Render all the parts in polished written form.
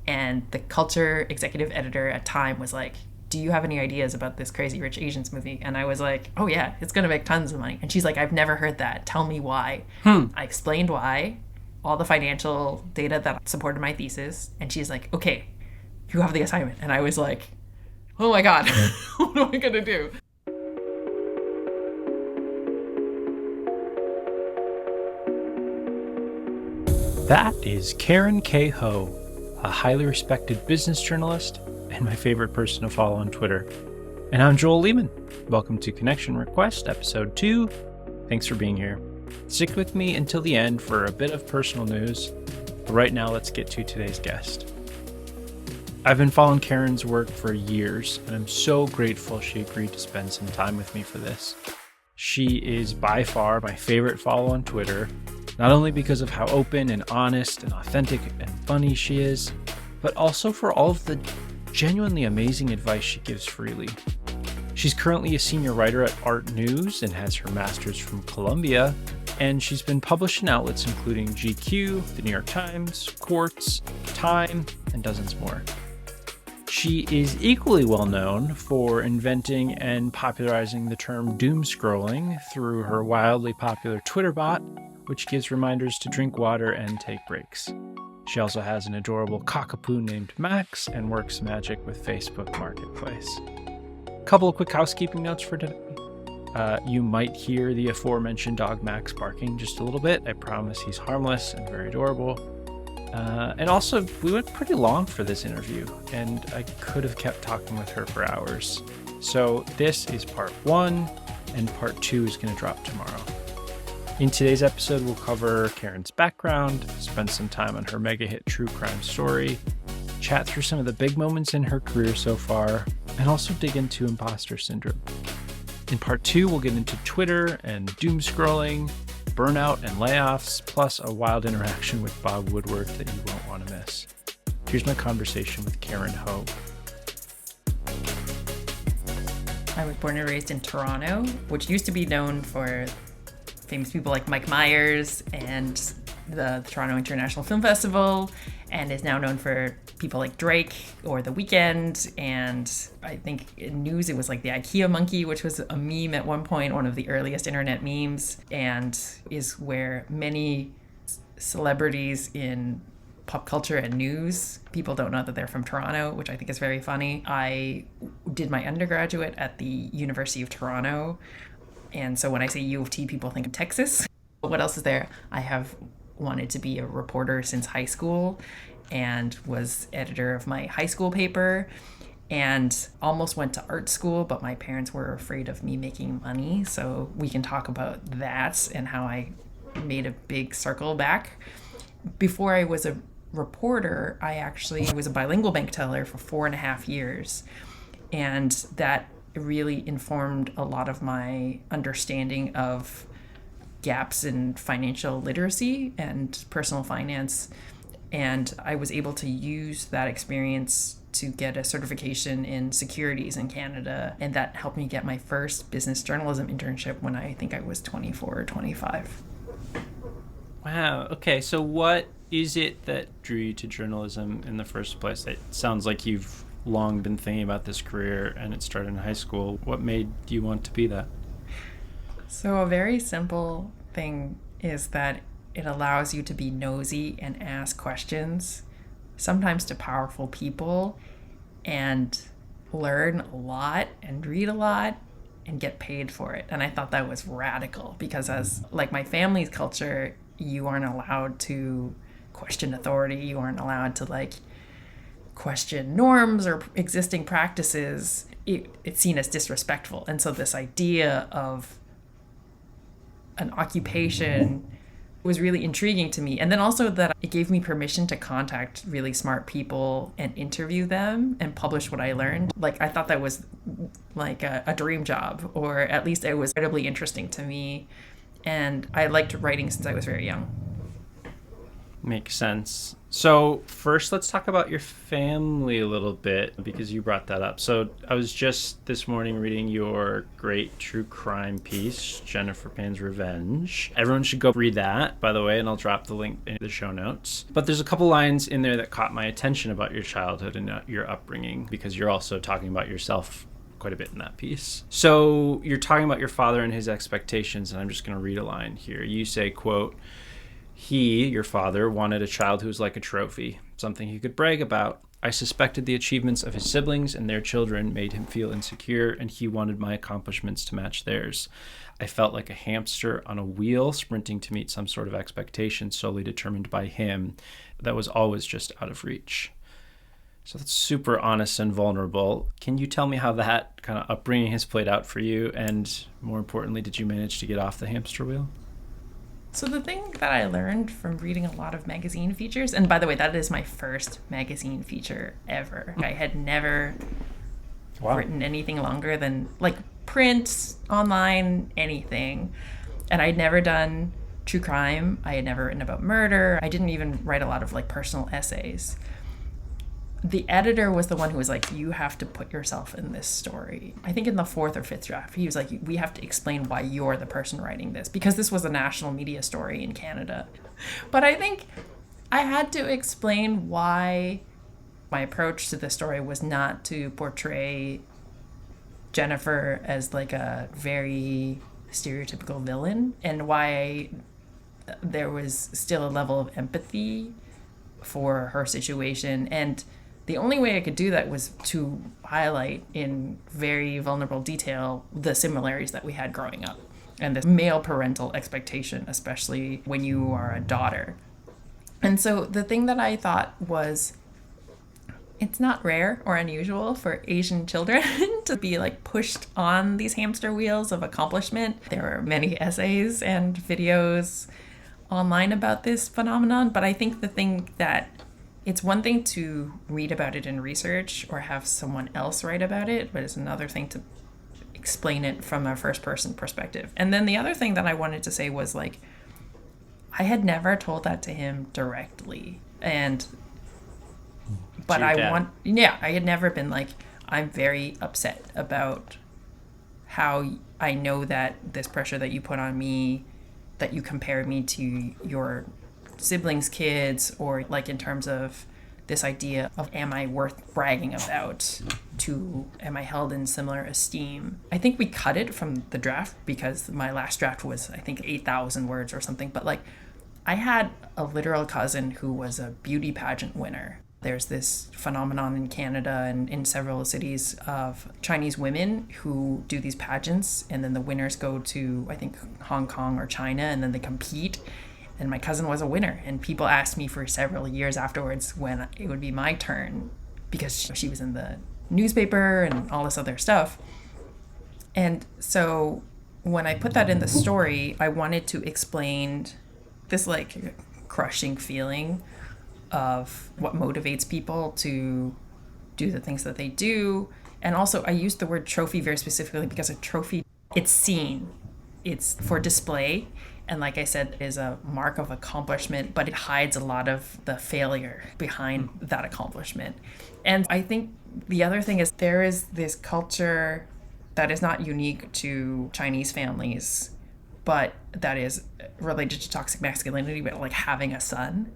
And the culture executive editor at Time was like, do you have any ideas about this Crazy Rich Asians movie? And I was like, oh yeah, it's going to make tons of money. And she's like, I've never heard that. Tell me why. I explained why, all the financial data that supported my thesis. And she's like, okay, you have the assignment. And I was like, oh my God, what am I going to do? That is Karen K. Ho, a highly respected business journalist and my favorite person to follow on Twitter. And I'm Joel Lehman. Welcome to Connection Request, Episode 2. Thanks for being here. Stick with me until the end for a bit of personal news. But right now, let's get to today's guest. I've been following Karen's work for years, and I'm so grateful she agreed to spend some time with me for this. She is by far my favorite follow on Twitter, not only because of how open and honest and authentic and funny she is, but also for all of the genuinely amazing advice she gives freely. She's currently a senior writer at Art News and has her master's from Columbia, and she's been published in outlets including GQ, The New York Times, Quartz, Time, and dozens more. She is equally well known for inventing and popularizing the term Doomscrolling through her wildly popular Twitter bot, which gives reminders to drink water and take breaks. She also has an adorable cockapoo named Max and works magic with Facebook Marketplace. Couple of quick housekeeping notes for today. You might hear the aforementioned dog Max barking just a little bit. I promise he's harmless and very adorable. And also, we went pretty long for this interview, and I could have kept talking with her for hours. So this is part 1, and part 2 is going to drop tomorrow. In today's episode, we'll cover Karen's background, spend some time on her mega hit true crime story, chat through some of the big moments in her career so far, and also dig into imposter syndrome. In part 2, we'll get into Twitter and doomscrolling, burnout and layoffs, plus a wild interaction with Bob Woodward that you won't want to miss. Here's my conversation with Karen Ho. I was born and raised in Toronto, which used to be known for famous people like Mike Myers and the Toronto International Film Festival, and is now known for people like Drake or The Weeknd. And I think in news it was like the IKEA monkey, which was a meme at one point, one of the earliest internet memes, and is where many celebrities in pop culture and news, people don't know that they're from Toronto, which I think is very funny. I did my undergraduate at the University of Toronto, and so when I say U of T, people think of Texas. What else is there? I have wanted to be a reporter since high school and was editor of my high school paper and almost went to art school, but my parents were afraid of me making money. So we can talk about that and how I made a big circle back. Before I was a reporter, I actually was a bilingual bank teller for 4.5 years. And that really informed a lot of my understanding of gaps in financial literacy and personal finance. And I was able to use that experience to get a certification in securities in Canada. And that helped me get my first business journalism internship when I think I was 24 or 25. Wow. Okay. So what is it that drew you to journalism in the first place? It sounds like you've long been thinking about this career and it started in high school. What made you want to be that? So a very simple thing is that it allows you to be nosy and ask questions, sometimes to powerful people, and learn a lot and read a lot and get paid for it. And I thought that was radical because as like my family's culture, you aren't allowed to question authority. You aren't allowed to like question norms or existing practices. It's seen as disrespectful. And so this idea of an occupation was really intriguing to me. And then also that it gave me permission to contact really smart people and interview them and publish what I learned. Like, I thought that was like a dream job, or at least it was incredibly interesting to me. And I liked writing since I was very young. Makes sense. So first, let's talk about your family a little bit, because you brought that up. So I was just this morning reading your great true crime piece, Jennifer Pan's Revenge. Everyone should go read that, by the way, and I'll drop the link in the show notes. But there's a couple lines in there that caught my attention about your childhood and your upbringing, because you're also talking about yourself quite a bit in that piece. So you're talking about your father and his expectations, and I'm just going to read a line here. You say, quote, "He, your father, wanted a child who was like a trophy, something he could brag about. I suspected the achievements of his siblings and their children made him feel insecure, and he wanted my accomplishments to match theirs. I felt like a hamster on a wheel, sprinting to meet some sort of expectation solely determined by him that was always just out of reach." So that's super honest and vulnerable. Can you tell me how that kind of upbringing has played out for you? And more importantly, did you manage to get off the hamster wheel? So the thing that I learned from reading a lot of magazine features, and by the way, that is my first magazine feature ever. I had never written anything longer than like print, online, anything. And I'd never done true crime. I had never written about murder. I didn't even write a lot of like personal essays. The editor was the one who was like, you have to put yourself in this story. I think in the 4th or 5th draft, he was like, we have to explain why you're the person writing this, because this was a national media story in Canada. But I think I had to explain why my approach to the story was not to portray Jennifer as like a very stereotypical villain, and why there was still a level of empathy for her situation. And the only way I could do that was to highlight in very vulnerable detail the similarities that we had growing up and the male parental expectation, especially when you are a daughter. And so the thing that I thought was, it's not rare or unusual for Asian children to be like pushed on these hamster wheels of accomplishment. There are many essays and videos online about this phenomenon, but I think the thing that it's one thing to read about it in research or have someone else write about it, but it's another thing to explain it from a first person perspective. And then the other thing that I wanted to say was like, I had never told that to him directly. But I had never been like, I'm very upset about how I know that this pressure that you put on me, that you compare me to your siblings' kids, or like in terms of this idea of am I worth bragging about, to am I held in similar esteem. I think we cut it from the draft because my last draft was I think 8,000 words or something, but like I had a literal cousin who was a beauty pageant winner. There's this phenomenon in Canada and in several cities of Chinese women who do these pageants, and then the winners go to, I think, Hong Kong or China, and then they compete. And my cousin was a winner, and people asked me for several years afterwards when it would be my turn, because she was in the newspaper and all this other stuff. And so when I put that in the story, I wanted to explain this like crushing feeling of what motivates people to do the things that they do. And also I used the word trophy very specifically because a trophy, it's seen, it's for display. And like I said, is a mark of accomplishment, but it hides a lot of the failure behind that accomplishment. And I think the other thing is there is this culture that is not unique to Chinese families, but that is related to toxic masculinity, but like having a son.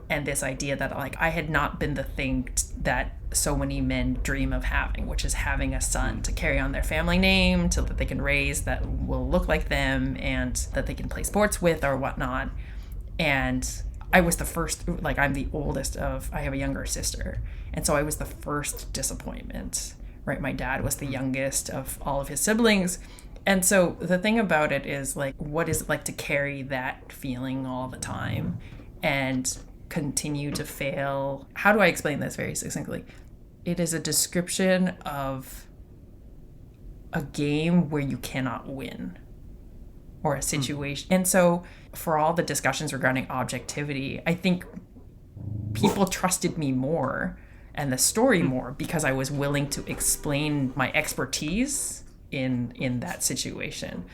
And this idea that like I had not been the thing that so many men dream of having, which is having a son to carry on their family name, so that they can raise that will look like them and that they can play sports with or whatnot. And I was the first, like I'm the oldest of, I have a younger sister. And so I was the first disappointment, right? My dad was the youngest of all of his siblings. And so the thing about it is like, what is it like to carry that feeling all the time and continue to fail? How do I explain this very succinctly? It is a description of a game where you cannot win, or a situation. And so for all the discussions regarding objectivity, I think people trusted me more and the story more because I was willing to explain my expertise in that situation.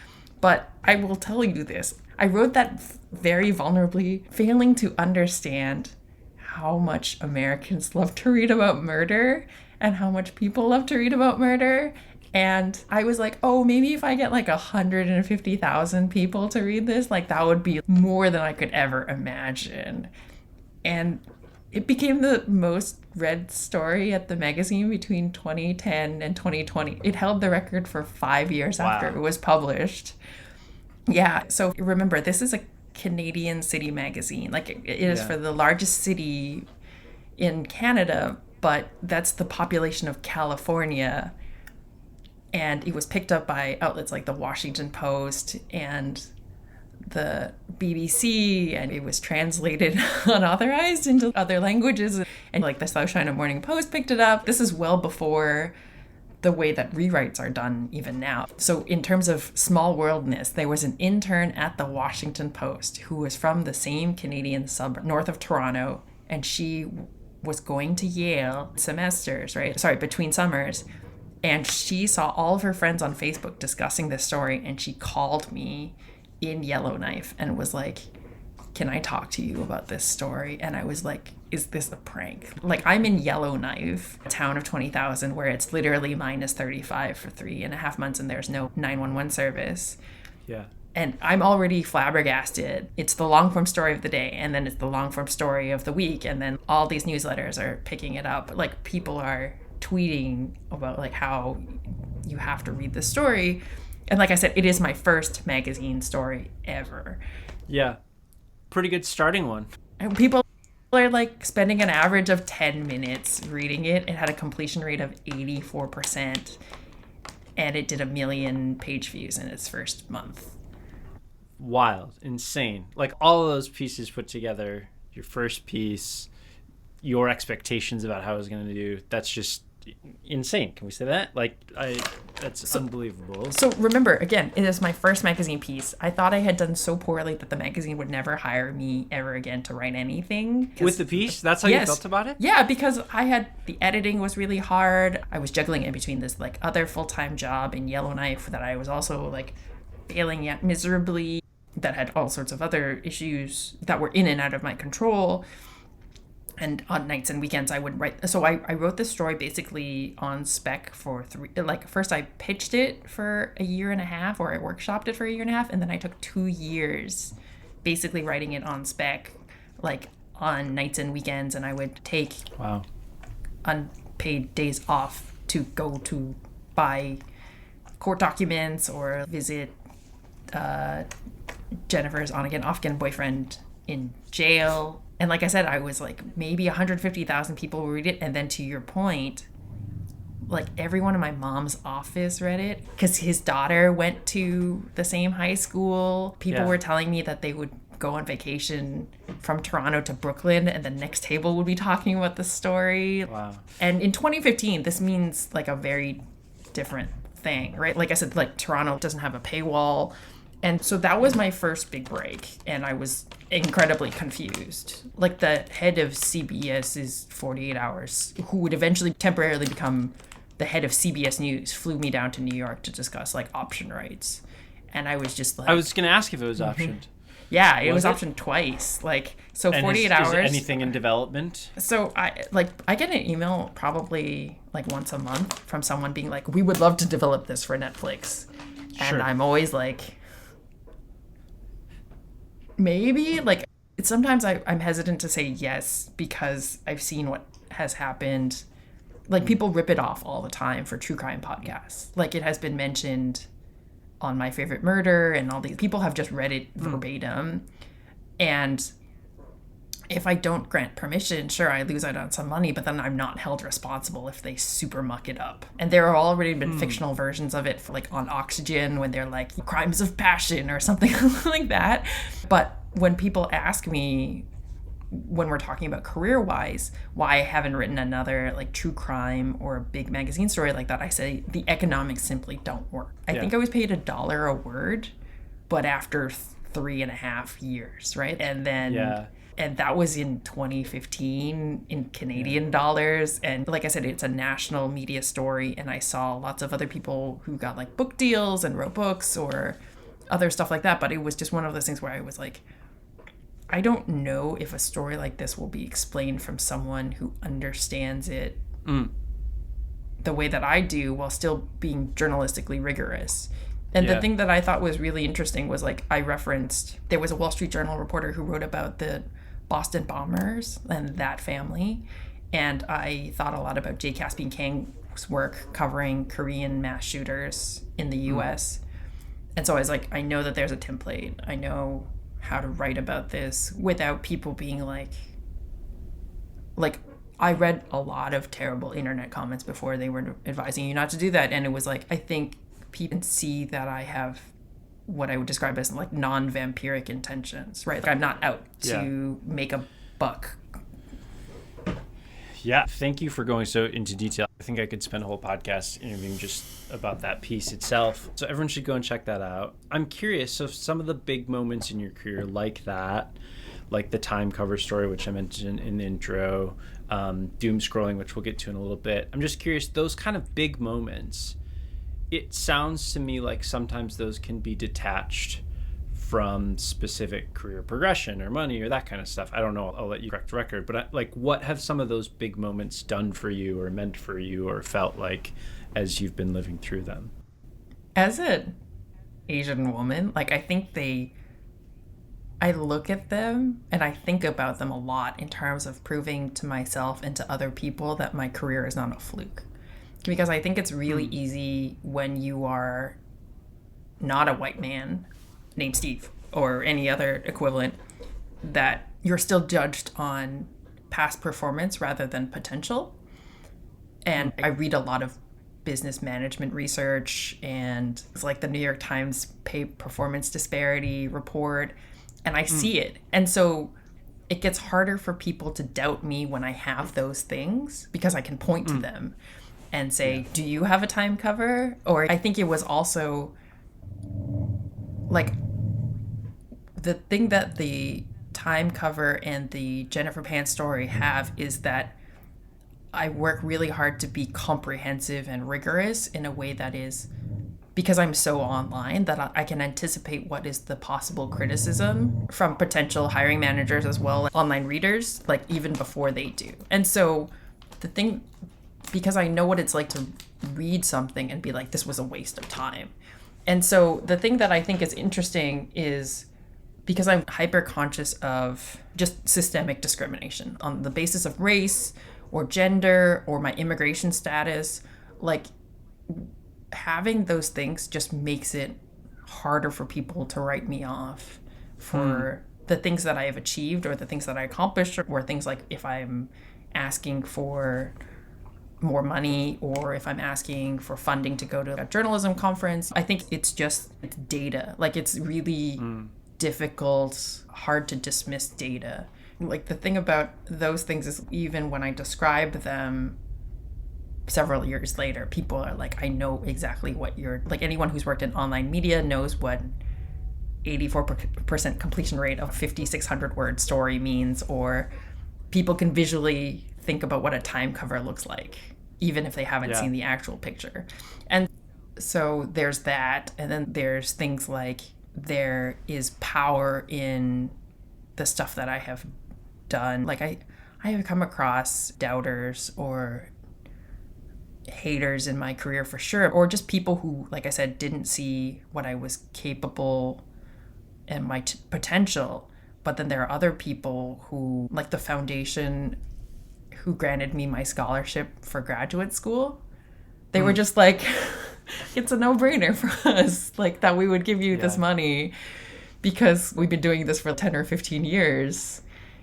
But I will tell you this. I wrote that very vulnerably, failing to understand how much Americans love to read about murder and how much people love to read about murder. And I was like, oh, maybe if I get like 150,000 people to read this, like that would be more than I could ever imagine. And it became the most read story at the magazine between 2010 and 2020. It held the record for 5 years after it was published. Yeah, so remember, this is a Canadian city magazine. Like, it is for the largest city in Canada, but that's the population of California. And it was picked up by outlets like the Washington Post and the BBC, and it was translated unauthorized into other languages, and like the South China Morning Post picked it up. This is well before the way that rewrites are done even now. So in terms of small worldness, there was an intern at the Washington Post who was from the same Canadian suburb north of Toronto, and she was going to Yale between summers. And she saw all of her friends on Facebook discussing this story, and she called me in Yellowknife and was like, can I talk to you about this story? And I was like, is this a prank? Like, I'm in Yellowknife, a town of 20,000 where it's literally minus 35 for 3.5 months and there's no 911 service. Yeah. And I'm already flabbergasted. It's the long form story of the day, and then it's the long form story of the week, and then all these newsletters are picking it up. Like, people are tweeting about like how you have to read this story. And like I said, it is my first magazine story ever. Yeah. Pretty good starting one. And people are like spending an average of 10 minutes reading it. It had a completion rate of 84%. And it did 1 million page views in its first month. Wild. Insane. Like, all of those pieces put together, your first piece, your expectations about how it was going to do, that's just insane. Can we say that? That's unbelievable. So remember, again, it is my first magazine piece. I thought I had done so poorly that the magazine would never hire me ever again to write anything. With the piece? That's how you felt about it? Yeah, because the editing was really hard. I was juggling in between this like other full-time job in Yellowknife that I was also like failing at miserably, that had all sorts of other issues that were in and out of my control. And on nights and weekends, I would write. So I wrote this story basically on spec for first I pitched it for 1.5 years, or I workshopped it for 1.5 years. And then I took 2 years basically writing it on spec, like on nights and weekends. And I would take unpaid days off to go to buy court documents or visit Jennifer's on-again, off-again boyfriend in jail. And like I said, I was like, maybe 150,000 people will read it. And then to your point, like everyone in my mom's office read it because his daughter went to the same high school. People were telling me that they would go on vacation from Toronto to Brooklyn and the next table would be talking about the story. Wow. And in 2015, this means like a very different thing, right? Like I said, like Toronto doesn't have a paywall. And so that was my first big break, and I was incredibly confused. Like the head of CBS's 48 Hours, who would eventually temporarily become the head of CBS News, flew me down to New York to discuss like option rights. And I was just like... I was going to ask if it was optioned. Yeah, it was optioned twice. Like, so and 48 hours. Is anything in development? So I get an email probably like once a month from someone being like, we would love to develop this for Netflix. And I'm always like... maybe. Like, sometimes I'm hesitant to say yes because I've seen what has happened. Like, people rip it off all the time for true crime podcasts. Like, it has been mentioned on My Favorite Murder, and all these people have just read it verbatim. And if I don't grant permission, sure, I lose out on some money, but then I'm not held responsible if they super muck it up. And there have already been fictional versions of it, for, like, on Oxygen, when they're like, crimes of passion or something like that. But when people ask me, when we're talking about career-wise, why I haven't written another, like, true crime or a big magazine story like that, I say the economics simply don't work. I think I was paid $1 a word, but after 3.5 years, right? And then... and that was in 2015 in Canadian dollars. And like I said, it's a national media story. And I saw lots of other people who got like book deals and wrote books or other stuff like that. But it was just one of those things where I was like, I don't know if a story like this will be explained from someone who understands it the way that I do while still being journalistically rigorous. And the thing that I thought was really interesting was, like, I referenced, there was a Wall Street Journal reporter who wrote about the Boston bombers and that family. And I thought a lot about J. Caspian Kang's work covering Korean mass shooters in the U.S. And so I was like, I know that there's a template. I know how to write about this without people being like, I read a lot of terrible internet comments before they were advising you not to do that. And it was like, I think people see that I have what I would describe as like non-vampiric intentions, right? Like, I'm not out to make a buck. Yeah, thank you for going so into detail. I think I could spend a whole podcast interviewing just about that piece itself. So everyone should go and check that out. I'm curious, so some of the big moments in your career like that, like the Time cover story, which I mentioned in the intro, Doomscrolling, which we'll get to in a little bit. I'm just curious, those kind of big moments, it sounds to me like sometimes those can be detached from specific career progression or money or that kind of stuff. I don't know. I'll let you correct the record. But what have some of those big moments done for you or meant for you or felt like as you've been living through them? As an Asian woman, like, I think I look at them and I think about them a lot in terms of proving to myself and to other people that my career is not a fluke. Because I think it's really easy when you are not a white man named Steve or any other equivalent, that you're still judged on past performance rather than potential. And I read a lot of business management research, and it's like the New York Times pay performance disparity report, and I see it. And so it gets harder for people to doubt me when I have those things, because I can point to them and say, do you have a Time cover? Or I think it was also like the thing that the Time cover and the Jennifer Pan story have is that I work really hard to be comprehensive and rigorous in a way that is, because I'm so online, that I can anticipate what is the possible criticism from potential hiring managers as well as online readers, like even before they do. And so the thing, because I know what it's like to read something and be like, this was a waste of time. And so the thing that I think is interesting is, because I'm hyper conscious of just systemic discrimination on the basis of race or gender or my immigration status, like, having those things just makes it harder for people to write me off for the things that I have achieved or the things that I accomplished, or things like if I'm asking for more money or if I'm asking for funding to go to a journalism conference. I think it's data. Like, it's really difficult, hard to dismiss data. Like, the thing about those things is, even when I describe them several years later, people are like, I know exactly what you're, like, anyone who's worked in online media knows what 84% completion rate of a 5,600 word story means, or people can visually think about what a Time cover looks like, even if they haven't seen the actual picture. And so there's that. And then there's things like, there is power in the stuff that I have done. Like, I have come across doubters or haters in my career for sure, or just people who, like I said, didn't see what I was capable and my potential. But then there are other people who, like the foundation who granted me my scholarship for graduate school, they were just like, it's a no-brainer for us, like, that we would give you this money because we've been doing this for 10 or 15 years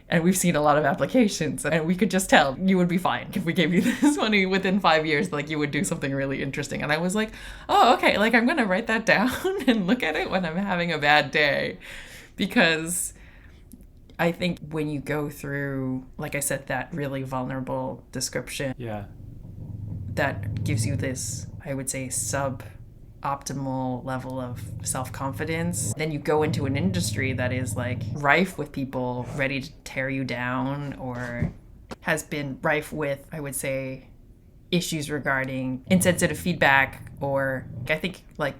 and we've seen a lot of applications, and we could just tell you would be fine if we gave you this money within 5 years, like, you would do something really interesting. And I was like, oh, okay, like, I'm going to write that down and look at it when I'm having a bad day. Because I think when you go through, like I said, that really vulnerable description, that gives you this, I would say, suboptimal level of self-confidence. Then you go into an industry that is, like, rife with people ready to tear you down, or has been rife with, I would say, issues regarding insensitive feedback, or I think, like,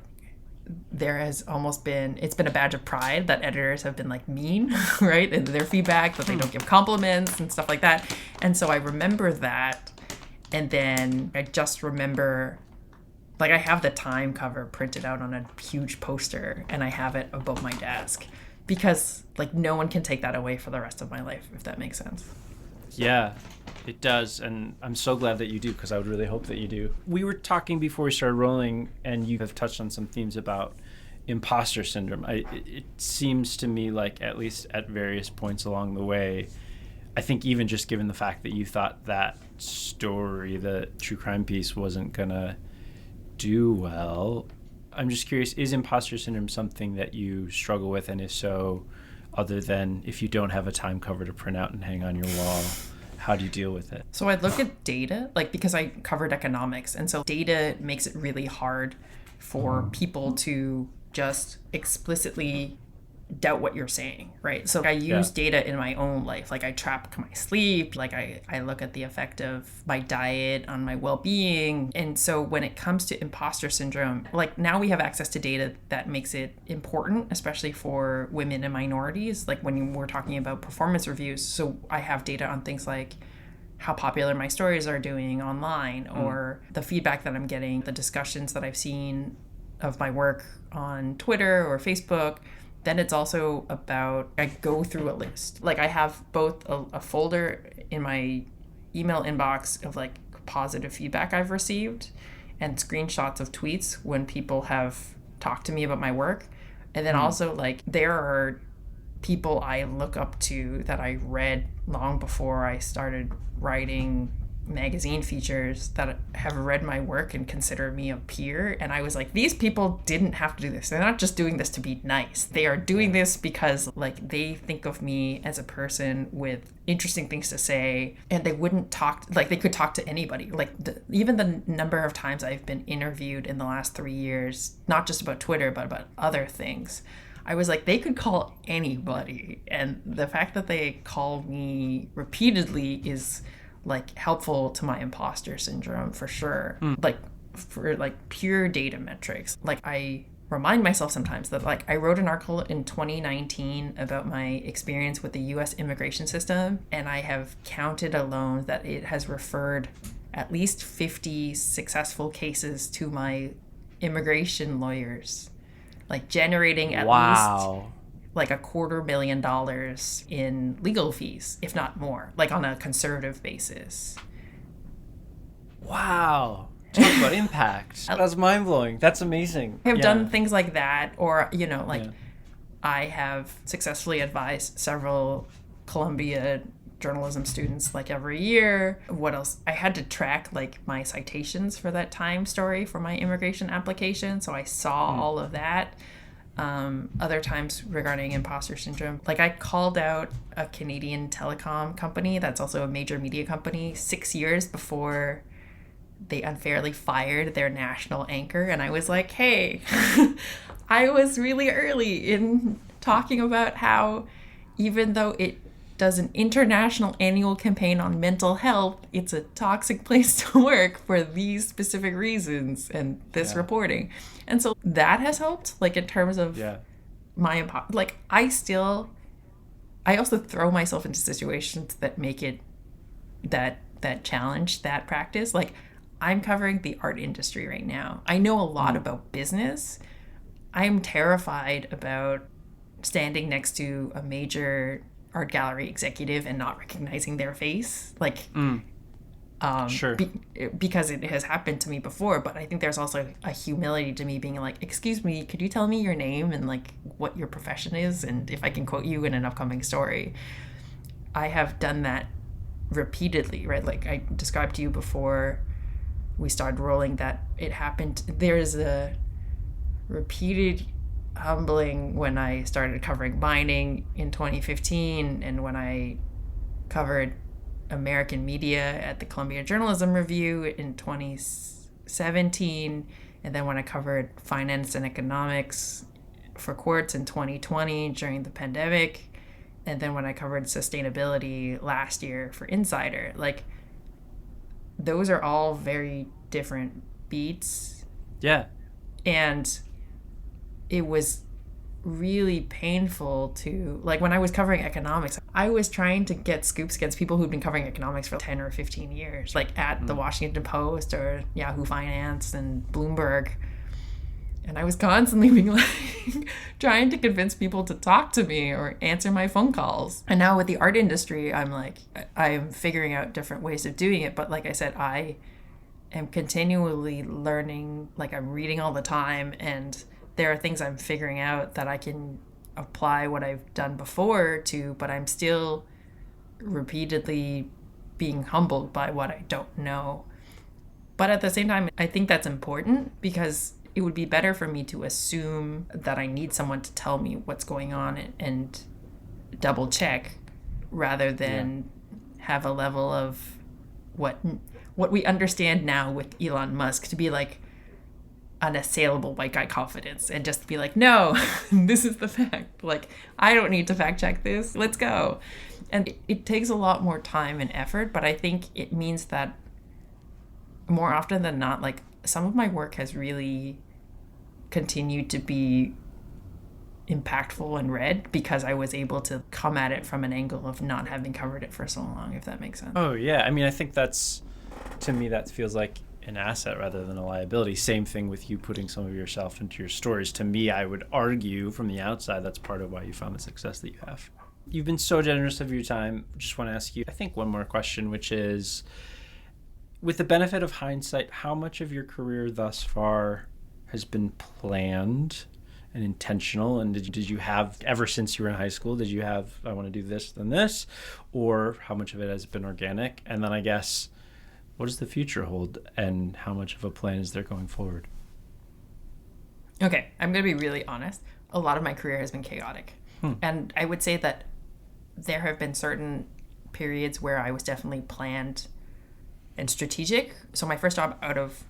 there has almost been, it's been a badge of pride that editors have been like mean, right? And their feedback, that they don't give compliments and stuff like that. And so I remember that. And then I just remember, like, I have the Time cover printed out on a huge poster and I have it above my desk because, like, no one can take that away for the rest of my life, if that makes sense. Yeah, it does. And I'm so glad that you do, because I would really hope that you do. We were talking before we started rolling, and you have touched on some themes about imposter syndrome. It seems to me like, at least at various points along the way, I think even just given the fact that you thought that story, the true crime piece, wasn't going to do well, I'm just curious, is imposter syndrome something that you struggle with? And if so, other than if you don't have a Time cover to print out and hang on your wall, how do you deal with it? So I look at data, like, because I covered economics, and so data makes it really hard for people to just explicitly doubt what you're saying, right? So I use data in my own life. Like, I track my sleep, like I look at the effect of my diet on my well-being. And so when it comes to imposter syndrome, like, now we have access to data that makes it important, especially for women and minorities, like when we're talking about performance reviews. So I have data on things like how popular my stories are doing online, or the feedback that I'm getting, the discussions that I've seen of my work on Twitter or Facebook. Then it's also about, I go through a list. Like, I have both a folder in my email inbox of like positive feedback I've received and screenshots of tweets when people have talked to me about my work. And then also, like, there are people I look up to that I read long before I started writing magazine features that have read my work and consider me a peer. And I was like, these people didn't have to do this. They're not just doing this to be nice. They are doing this because, like, they think of me as a person with interesting things to say, and they wouldn't talk, like, they could talk to anybody. Like, even the number of times I've been interviewed in the last 3 years, not just about Twitter, but about other things, I was like, they could call anybody. And the fact that they call me repeatedly is, like, helpful to my imposter syndrome for sure. Like, for like pure data metrics, like, I remind myself sometimes that, like, I wrote an article in 2019 about my experience with the US immigration system, and I have counted alone that it has referred at least 50 successful cases to my immigration lawyers, like, generating at least like $250,000 in legal fees, if not more, like, on a conservative basis. Wow. Talk about impact. That's mind-blowing. That's amazing. I have done things like that, or, you know, like, I have successfully advised several Columbia journalism students, like, every year. What else? I had to track, like, my citations for that Time story for my immigration application, so I saw all of that. Other times regarding imposter syndrome, like, I called out a Canadian telecom company that's also a major media company 6 years before they unfairly fired their national anchor. And I was like, hey, I was really early in talking about how, even though it does an international annual campaign on mental health, it's a toxic place to work for these specific reasons and this reporting. And so that has helped, like, in terms of my, like, I also throw myself into situations that make it, that challenge that practice. Like, I'm covering the art industry right now. I know a lot about business. I'm terrified about standing next to a major art gallery executive and not recognizing their face, like, sure, because it has happened to me before. But I think there's also a humility to me being like, excuse me, could you tell me your name and, like, what your profession is, and if I can quote you in an upcoming story. I have done that repeatedly, right? Like, I described to you before we started rolling that it happened. There's a repeated humbling when I started covering mining in 2015, and when I covered American media at the Columbia Journalism Review in 2017, and then when I covered finance and economics for Quartz in 2020 during the pandemic, and then when I covered sustainability last year for Insider. Like, those are all very different beats. Yeah. And it was really painful to, like, when I was covering economics, I was trying to get scoops against people who'd been covering economics for 10 or 15 years, like at the Washington Post or Yahoo Finance and Bloomberg. And I was constantly being like, trying to convince people to talk to me or answer my phone calls. And now with the art industry, I'm figuring out different ways of doing it. But like I said, I am continually learning, like I'm reading all the time, and there are things I'm figuring out that I can apply what I've done before to, but I'm still repeatedly being humbled by what I don't know. But at the same time, I think that's important, because it would be better for me to assume that I need someone to tell me what's going on and double check, rather than have a level of what we understand now with Elon Musk to be like unassailable white guy confidence, and just be like, no, this is the fact. Like, I don't need to fact check this. Let's go. And it takes a lot more time and effort, but I think it means that more often than not, like, some of my work has really continued to be impactful and read because I was able to come at it from an angle of not having covered it for so long, if that makes sense. Oh, yeah. I mean, I think that's, to me, that feels like an asset rather than a liability. Same thing with you putting some of yourself into your stories. To me, I would argue from the outside that's part of why you found the success that you have. You've been so generous of your time. Just want to ask you, I think, one more question, which is, with the benefit of hindsight, how much of your career thus far has been planned and intentional? And did you have, ever since you were in high school, did you have, I want to do this, then this? Or how much of it has been organic? And then I guess, what does the future hold, and how much of a plan is there going forward? Okay, I'm going to be really honest. A lot of my career has been chaotic. And I would say that there have been certain periods where I was definitely planned and strategic. So my first job out of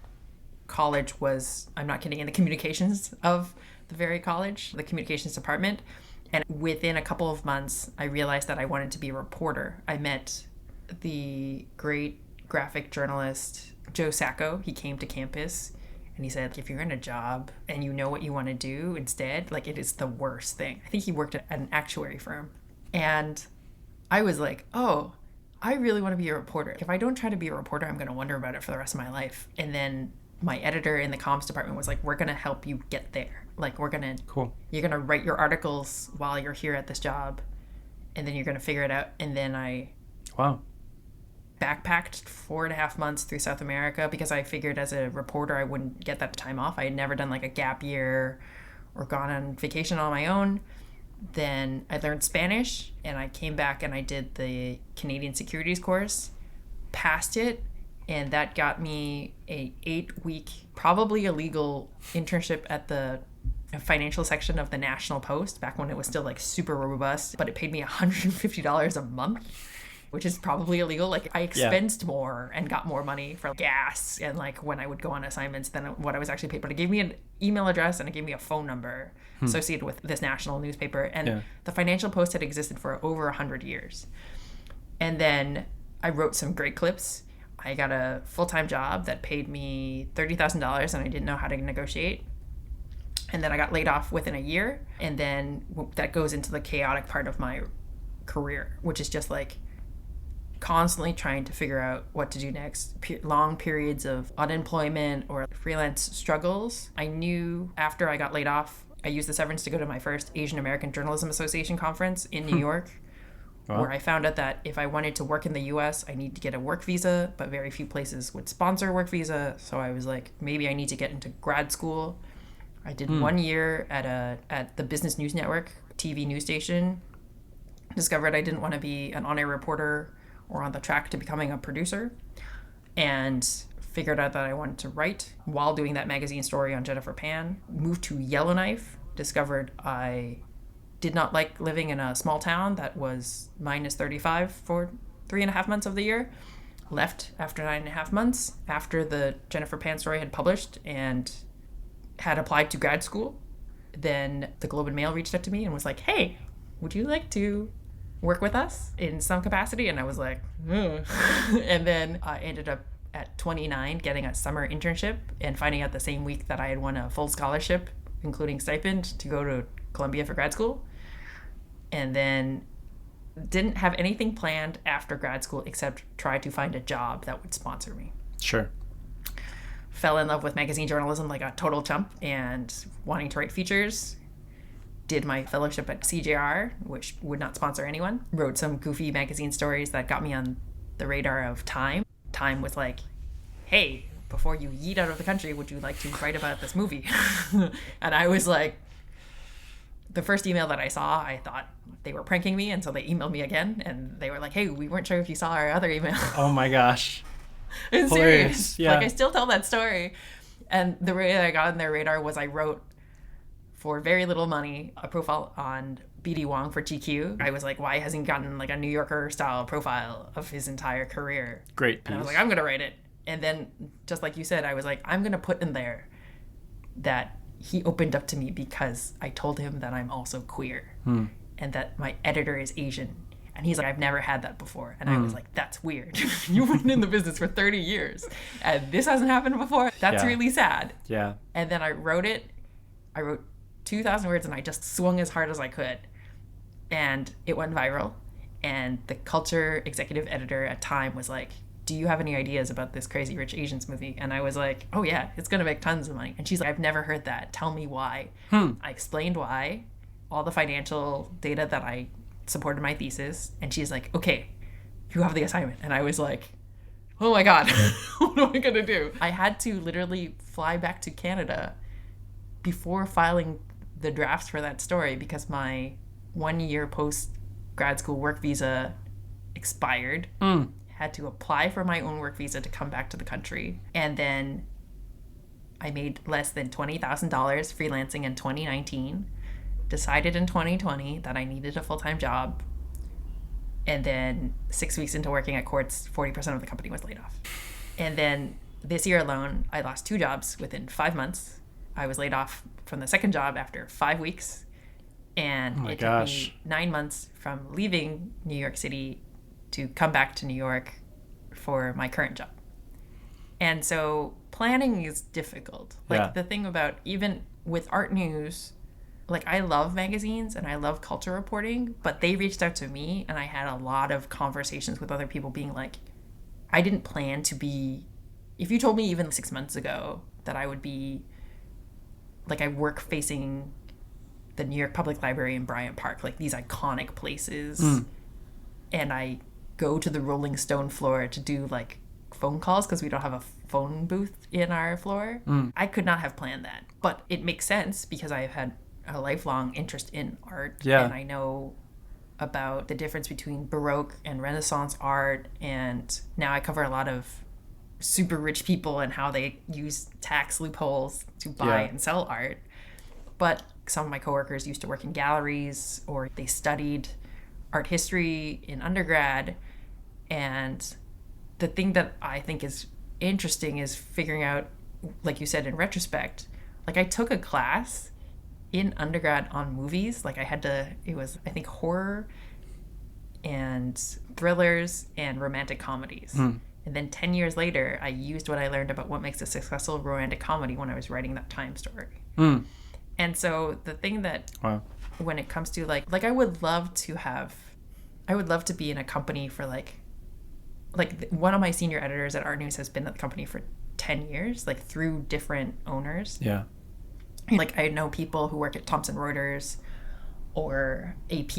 college was, I'm not kidding, in the communications of the very college, the communications department. And within a couple of months, I realized that I wanted to be a reporter. I met the great graphic journalist Joe Sacco. He came to campus and he said, if you're in a job and you know what you want to do instead, like, it is the worst thing. I think he worked at an actuary firm. And I was like, oh, I really want to be a reporter. If I don't try to be a reporter, I'm going to wonder about it for the rest of my life. And then my editor in the comms department was like, we're going to help you get there. Like, you're going to write your articles while you're here at this job, and then you're going to figure it out. And then I backpacked 4.5 months through South America because I figured as a reporter I wouldn't get that time off. I had never done like a gap year or gone on vacation on my own. Then I learned Spanish and I came back and I did the Canadian Securities course, passed it, and that got me a 8-week, probably illegal internship at the financial section of the National Post back when it was still like super robust, but it paid me $150 a month, which is probably illegal. Like, I expensed more and got more money for gas and like when I would go on assignments than what I was actually paid. But it gave me an email address and it gave me a phone number associated with this national newspaper. And the Financial Post had existed for over 100 years. And then I wrote some great clips. I got a full-time job that paid me $30,000 and I didn't know how to negotiate. And then I got laid off within a year. And then that goes into the chaotic part of my career, which is just like constantly trying to figure out what to do next. Long periods of unemployment or freelance struggles. I knew after I got laid off, I used the severance to go to my first Asian American Journalism Association conference in New York, where I found out that if I wanted to work in the US, I need to get a work visa, but very few places would sponsor a work visa. So I was like, maybe I need to get into grad school. I did 1 year at the Business News Network TV news station. Discovered I didn't want to be an on-air reporter or on the track to becoming a producer, and figured out that I wanted to write while doing that magazine story on Jennifer Pan. Moved to Yellowknife, discovered I did not like living in a small town that was minus 35 for 3.5 months of the year. Left after 9.5 months, after the Jennifer Pan story had published, and had applied to grad school. Then the Globe and Mail reached out to me and was like, hey, would you like to work with us in some capacity? And I was like, and then I ended up at 29 getting a summer internship and finding out the same week that I had won a full scholarship including stipend, to go to Columbia for grad school. And then didn't have anything planned after grad school except try to find a job that would sponsor me. Sure. Fell in love with magazine journalism like a total chump and wanting to write features. Did my fellowship at CJR, which would not sponsor anyone. Wrote some goofy magazine stories that got me on the radar of Time. Time was like, hey, before you yeet out of the country, would you like to write about this movie? And I was like, the first email that I saw, I thought they were pranking me. And so they emailed me again. And they were like, hey, we weren't sure if you saw our other email. Oh my gosh. It's Hilarious. serious. Yeah. Like, I still tell that story. And the way that I got on their radar was I wrote, for very little money, a profile on B.D. Wong for GQ. I was like, why hasn't he gotten like a New Yorker style profile of his entire career? Great piece. And I was like, I'm going to write it. And then, just like you said, I was like, I'm going to put in there that he opened up to me because I told him that I'm also queer and that my editor is Asian. And he's like, I've never had that before. And I was like, that's weird. You've been in the business for 30 years and this hasn't happened before. That's really sad. Yeah. And then I wrote it. I wrote 2,000 words and I just swung as hard as I could. And it went viral. And the culture executive editor at Time was like, do you have any ideas about this Crazy Rich Asians movie? And I was like, oh yeah, it's going to make tons of money. And she's like, I've never heard that. Tell me why. I explained why, all the financial data that I supported my thesis. And she's like, okay, you have the assignment. And I was like, oh my God, what am I going to do? I had to literally fly back to Canada before filing the drafts for that story because my 1 year post grad school work visa expired. Had to apply for my own work visa to come back to the country. And then I made less than $20,000 freelancing in 2019. Decided in 2020 that I needed a full-time job. And then 6 weeks into working at Quartz, 40% of the company was laid off. And then this year alone, I lost 2 jobs within 5 months. I was laid off from the second job after 5 weeks. And it took me 9 months from leaving New York City to come back to New York for my current job. And so planning is difficult. Like the thing about, even with art news, like I love magazines and I love culture reporting, but they reached out to me and I had a lot of conversations with other people being like, I didn't plan to be, if you told me even 6 months ago that I would be, like I work facing the New York Public Library in Bryant Park, like these iconic places, and I go to the Rolling Stone floor to do like phone calls because we don't have a phone booth in our floor. I could not have planned that, but it makes sense because I've had a lifelong interest in art and I know about the difference between Baroque and Renaissance art, and now I cover a lot of super rich people and how they use tax loopholes to buy and sell art. But some of my coworkers used to work in galleries or they studied art history in undergrad. And the thing that I think is interesting is figuring out, like you said, in retrospect, like I took a class in undergrad on movies. Like I had to, it was, I think, horror and thrillers and romantic comedies. And then 10 years later, I used what I learned about what makes a successful romantic comedy when I was writing that Time story. And so the thing that, when it comes to like I would love to be in a company for like one of my senior editors at Art News has been at the company for 10 years, like through different owners. Yeah. Like I know people who work at Thomson Reuters or AP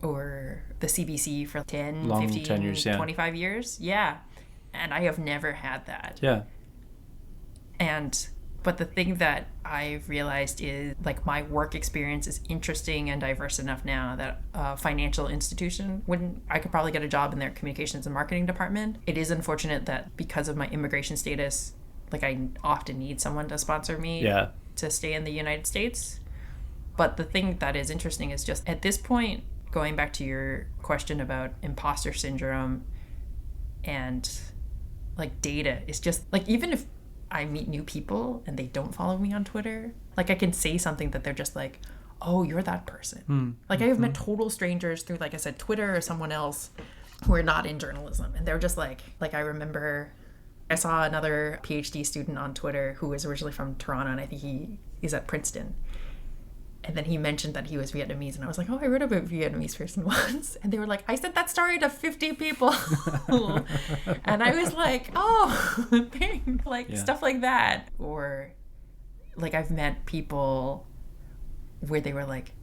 or the CBC for 10, 15, years, 25 years. Yeah. And I have never had that. Yeah. But the thing that I've realized is like my work experience is interesting and diverse enough now that a financial institution I could probably get a job in their communications and marketing department. It is unfortunate that because of my immigration status, like I often need someone to sponsor me to stay in the United States. But the thing that is interesting is just at this point, going back to your question about imposter syndrome and like data, is just like, even if I meet new people and they don't follow me on Twitter, like I can say something that they're just like, oh, you're that person. Like I have met total strangers through, like I said, Twitter or someone else who are not in journalism. And they're just like I remember I saw another PhD student on Twitter who was originally from Toronto, and I think he He's at Princeton. And then he mentioned that he was Vietnamese, and I was like, oh, I read about a Vietnamese person once. And they were like, I sent that story to 50 people. And I was like, oh, dang, like stuff like that. Or like I've met people where they were like,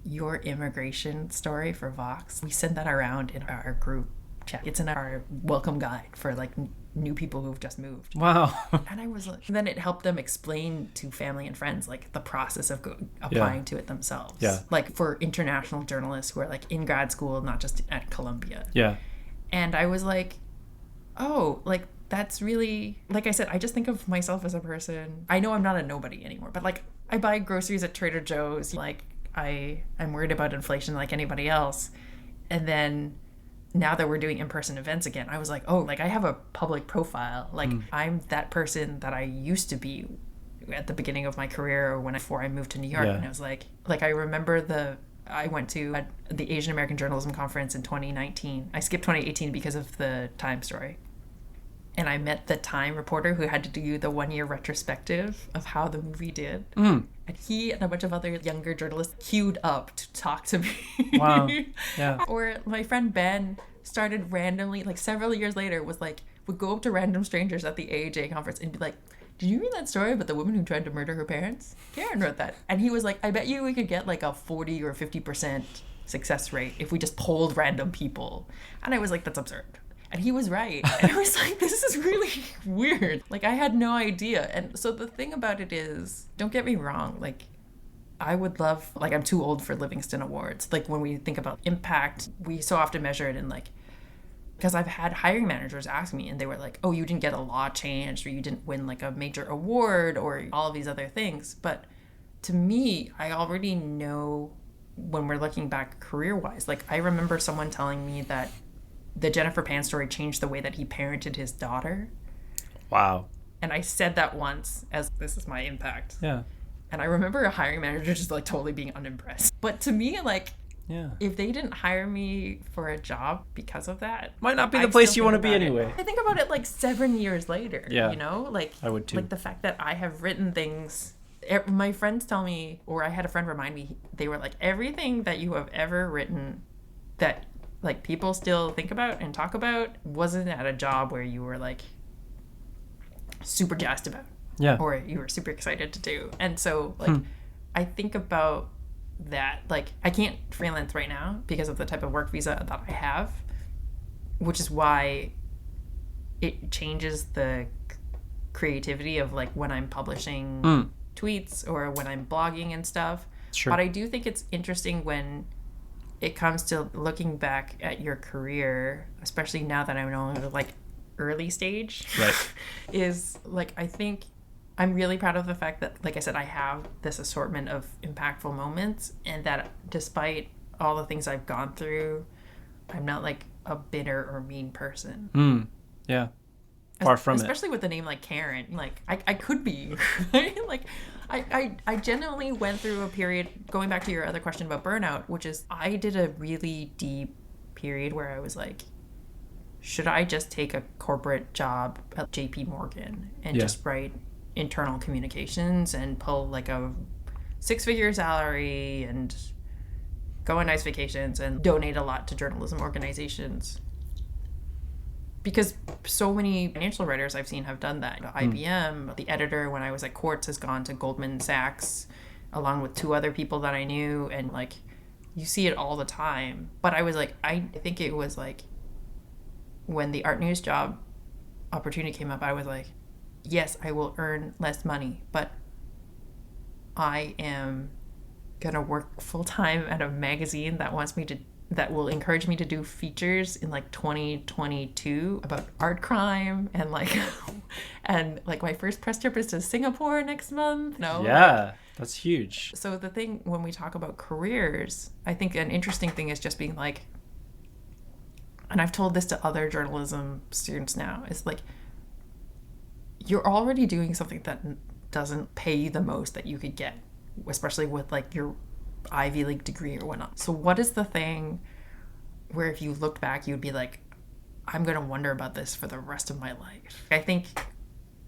your immigration story for Vox, we send that around in our group chat. It's in our welcome guide for like new people who've just moved. Wow. And I was like, then it helped them explain to family and friends like the process of applying to it themselves. Yeah. Like for international journalists who are like in grad school, not just at Columbia. Yeah. And I was like, oh, like that's really, like I said, I just think of myself as a person. I know I'm not a nobody anymore, but like I buy groceries at Trader Joe's. Like I'm worried about inflation like anybody else. And then now that we're doing in-person events again, I was like, oh, like I have a public profile. Like I'm that person that I used to be at the beginning of my career or before I moved to New York. And I was like I remember I went to the Asian American Journalism Conference in 2019. I skipped 2018 because of the Time story. And I met the Time reporter who had to do the 1-year retrospective of how the movie did. And he and a bunch of other younger journalists queued up to talk to me. Wow. Yeah. Or my friend Ben started randomly, like several years later, would go up to random strangers at the AAJ conference and be like, did you read that story about the woman who tried to murder her parents? Karen wrote that. And he was like, I bet you we could get like a 40 or 50% success rate if we just polled random people. And I was like, that's absurd. And he was right. And I was like, this is really weird. Like, I had no idea. And so the thing about it is, don't get me wrong, like, I would love, like, I'm too old for Livingston Awards. Like, when we think about impact, we so often measure it in, like, because I've had hiring managers ask me, and they were like, oh, you didn't get a law changed, or you didn't win, like, a major award, or all of these other things. But to me, I already know when we're looking back career-wise. Like, I remember someone telling me that the Jennifer Pan story changed the way that he parented his daughter. Wow. And I said that once as, this is my impact. Yeah. And I remember a hiring manager just like totally being unimpressed. But to me, like, if they didn't hire me for a job because of that, might not be the place you want to be anyway. I think about it like 7 years later, you know? Like, I would too. Like the fact that I have written things, my friends tell me, or I had a friend remind me, they were like, everything that you have ever written that like people still think about and talk about wasn't at a job where you were like super jazzed about, or you were super excited to do. And so like I think about that, like I can't freelance right now because of the type of work visa that I have, which is why it changes the creativity of like when I'm publishing tweets or when I'm blogging and stuff. Sure. But I do think it's interesting when it comes to looking back at your career, especially now that I'm no longer like early stage, right? Is like, I think I'm really proud of the fact that, like I said, I have this assortment of impactful moments, and that despite all the things I've gone through, I'm not like a bitter or mean person. Yeah. Far from it. Especially with a name like Karen. Like, I could be, right? Like, I genuinely went through a period, going back to your other question about burnout, which is I did a really deep period where I was like, should I just take a corporate job at JP Morgan and just write internal communications and pull like a 6-figure salary and go on nice vacations and donate a lot to journalism organizations? Because so many financial writers I've seen have done that. IBM, the editor when I was at Quartz has gone to Goldman Sachs along with 2 other people that I knew, and like you see it all the time. But I was like, I think it was like when the art news job opportunity came up, I was like, yes, I will earn less money, but I am gonna work full time at a magazine that will encourage me to do features in like 2022 about art crime and like my first press trip is to Singapore next month. That's huge. So the thing when we talk about careers, I think an interesting thing is just being like, and I've told this to other journalism students now, is like, you're already doing something that doesn't pay you the most that you could get, especially with like your Ivy League degree or whatnot. So what is the thing where if you looked back, you'd be like, I'm going to wonder about this for the rest of my life? I think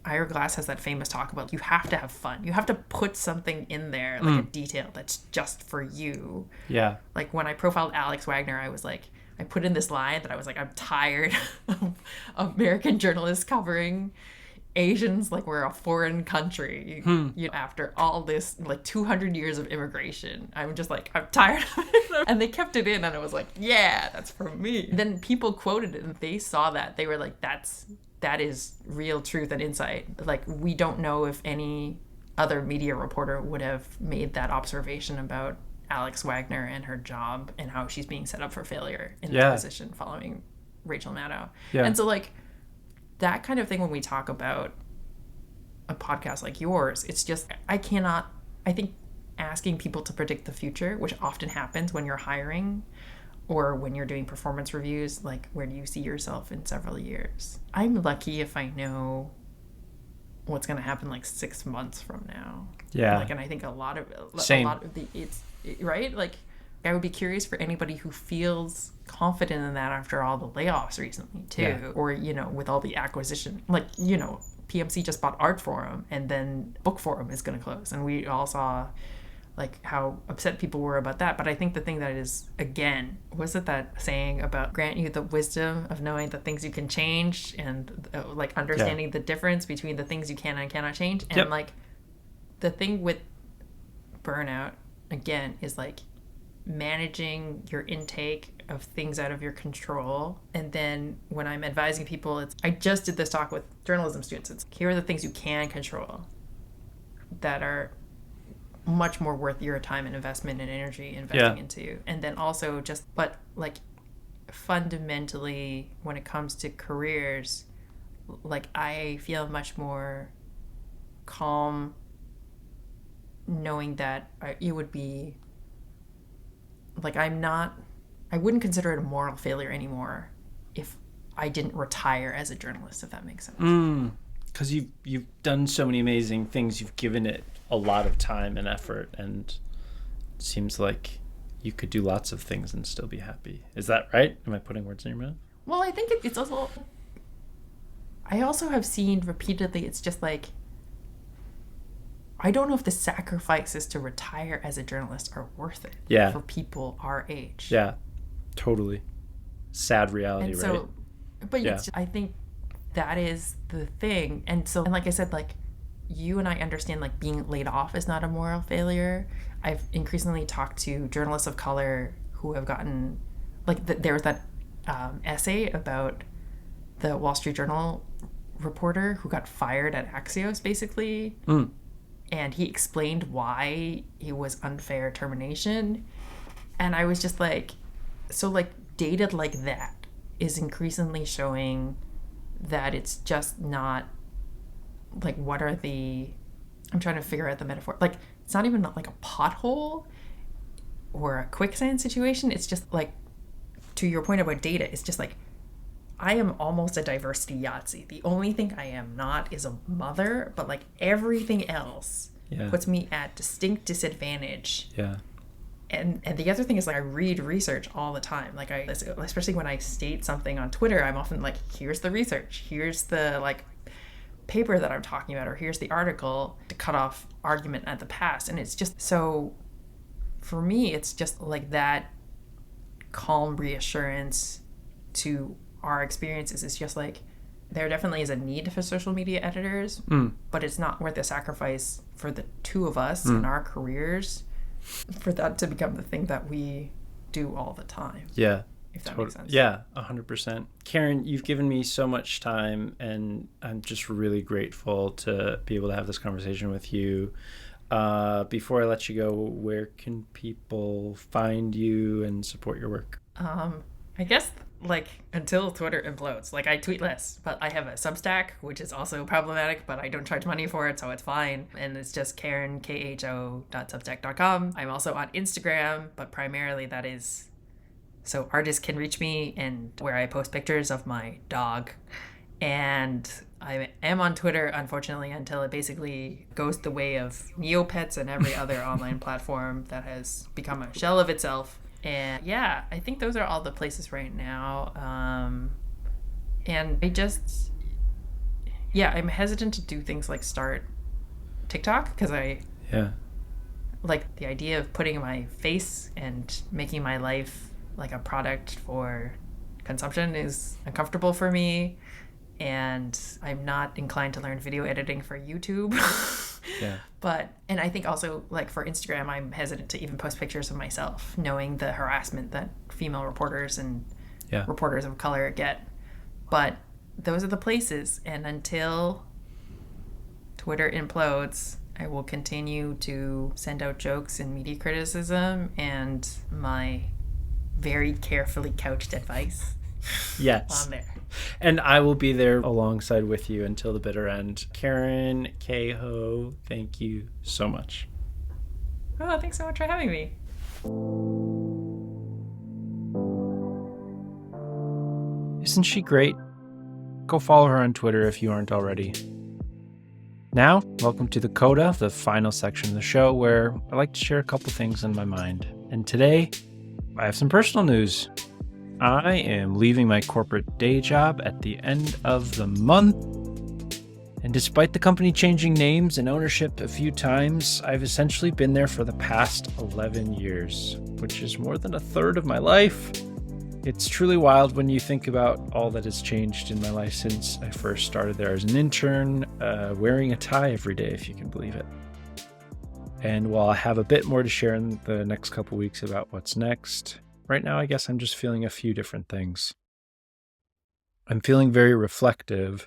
Ira Glass has that famous talk about you have to have fun. You have to put something in there, like a detail that's just for you. Yeah. Like when I profiled Alex Wagner, I was like, I put in this line that I was like, I'm tired of American journalists covering Asians like we're a foreign country. You know, after all this, like 200 years of immigration, I'm just like, I'm tired of it. And they kept it in, and I was like, yeah, that's for me. Then people quoted it, and they saw that. They were like, that is real truth and insight. Like, we don't know if any other media reporter would have made that observation about Alex Wagner and her job and how she's being set up for failure in that position following Rachel Maddow. Yeah. And so, like, that kind of thing, when we talk about a podcast like yours, it's just, I think asking people to predict the future, which often happens when you're hiring or when you're doing performance reviews, like, where do you see yourself in several years? I'm lucky if I know what's going to happen like 6 months from now. Yeah. Like, and I think a lot of right? Like, I would be curious for anybody who feels confident in that after all the layoffs recently too. Yeah. Or, you know, with all the acquisition, like, you know, PMC just bought Artforum, and then Book Forum is going to close. And we all saw like how upset people were about that. But I think the thing that is, again, was it that saying about grant you the wisdom of knowing the things you can change and like understanding the difference between the things you can and cannot change. And like the thing with burnout, again, is like managing your intake of things out of your control. And then when I'm advising people, I just did this talk with journalism students. It's, here are the things you can control that are much more worth your time and investment and energy investing into. And then also just, but like fundamentally when it comes to careers, like I feel much more calm knowing that it would be like, I wouldn't consider it a moral failure anymore if I didn't retire as a journalist, if that makes sense. Because you've done so many amazing things. You've given it a lot of time and effort, and it seems like you could do lots of things and still be happy. Is that right? Am I putting words in your mouth? Well, I think it's also, I also have seen repeatedly, it's just like, I don't know if the sacrifices to retire as a journalist are worth it for people our age. Yeah, totally. Sad reality, and so, right? But it's just, I think that is the thing. And so, and like I said, like, you and I understand, like, being laid off is not a moral failure. I've increasingly talked to journalists of color who have gotten, like, there was that essay about the Wall Street Journal reporter who got fired at Axios, basically. And he explained why it was unfair termination. And I was just like, so, like, data like that is increasingly showing that it's just not, like, what are the, I'm trying to figure out the metaphor. Like, it's not even like a pothole or a quicksand situation. It's just like, to your point about data, it's just like, I am almost a diversity Yahtzee. The only thing I am not is a mother, but like everything else puts me at distinct disadvantage. Yeah. And the other thing is, like, I read research all the time. Like, especially when I state something on Twitter, I'm often like, here's the research, here's the like paper that I'm talking about, or here's the article, to cut off argument at the pass. And it's just, so for me, it's just like that calm reassurance to our experiences. It's just like, there definitely is a need for social media editors, but it's not worth the sacrifice for the two of us in our careers for that to become the thing that we do all the time. Yeah. If that makes sense. Yeah, 100%. Karen, you've given me so much time, and I'm just really grateful to be able to have this conversation with you. Before I let you go, where can people find you and support your work? I guess, like, until Twitter implodes. Like, I tweet less, but I have a Substack, which is also problematic, but I don't charge money for it, so it's fine. And it's just KarenKHO.substack.com. I'm also on Instagram, but primarily that is so artists can reach me, and where I post pictures of my dog. And I am on Twitter, unfortunately, until it basically goes the way of Neopets and every other online platform that has become a shell of itself. And yeah, I think those are all the places right now. And I just, yeah, I'm hesitant to do things like start TikTok because I Yeah. like the idea of putting my face and making my life like a product for consumption is uncomfortable for me. And I'm not inclined to learn video editing for YouTube. Yeah. And I think also like for Instagram, I'm hesitant to even post pictures of myself, knowing the harassment that female reporters and Yeah. reporters of color get. But those are the places. And until Twitter implodes, I will continue to send out jokes and media criticism and my very carefully couched advice Yes. on there. And I will be there alongside with you until the bitter end. Karen K-Ho, thank you so much. Oh, thanks so much for having me. Isn't she great? Go follow her on Twitter if you aren't already. Now, welcome to the Coda, the final section of the show where I like to share a couple things in my mind. And today, I have some personal news. I am leaving my corporate day job at the end of the month. And despite the company changing names and ownership a few times, I've essentially been there for the past 11 years, which is more than a third of my life. It's truly wild when you think about all that has changed in my life since I first started there as an intern, wearing a tie every day, if you can believe it. And while I have a bit more to share in the next couple weeks about what's next, right now I guess I'm just feeling a few different things. I'm feeling very reflective.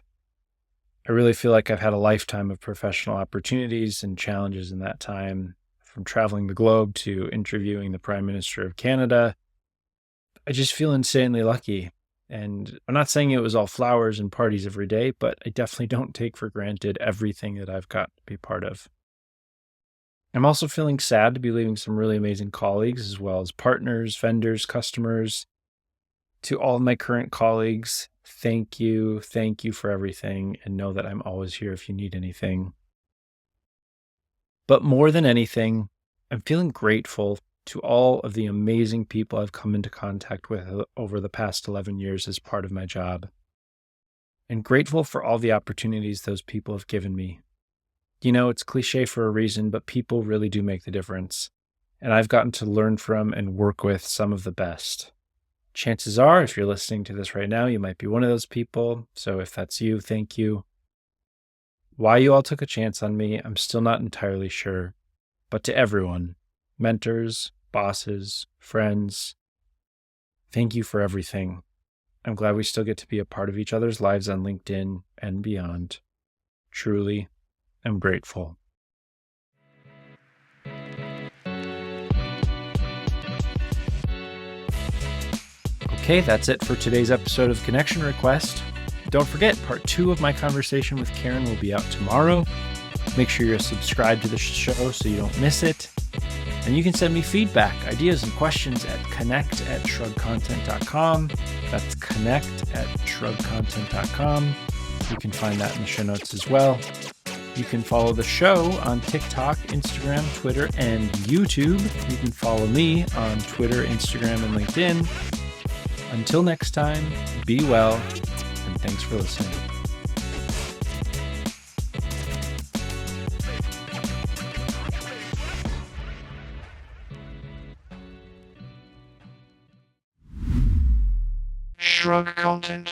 I really feel like I've had a lifetime of professional opportunities and challenges in that time, from traveling the globe to interviewing the Prime Minister of Canada. I just feel insanely lucky. And I'm not saying it was all flowers and parties every day, but I definitely don't take for granted everything that I've got to be part of. I'm also feeling sad to be leaving some really amazing colleagues, as well as partners, vendors, customers. To all of my current colleagues, thank you for everything, and know that I'm always here if you need anything. But more than anything, I'm feeling grateful to all of the amazing people I've come into contact with over the past 11 years as part of my job, and grateful for all the opportunities those people have given me. You know, it's cliche for a reason, but people really do make the difference, and I've gotten to learn from and work with some of the best. Chances are, if you're listening to this right now, you might be one of those people, so if that's you, thank you. Why you all took a chance on me, I'm still not entirely sure, but to everyone, mentors, bosses, friends, thank you for everything. I'm glad we still get to be a part of each other's lives on LinkedIn and beyond. Truly, I'm grateful. Okay, that's it for today's episode of Connection Request. Don't forget, part 2 of my conversation with Karen will be out tomorrow. Make sure you're subscribed to the show so you don't miss it. And you can send me feedback, ideas, and questions at connect@shrugcontent.com. That's connect@shrugcontent.com. You can find that in the show notes as well. You can follow the show on TikTok, Instagram, Twitter, and YouTube. You can follow me on Twitter, Instagram, and LinkedIn. Until next time, be well, and thanks for listening. Shrug content.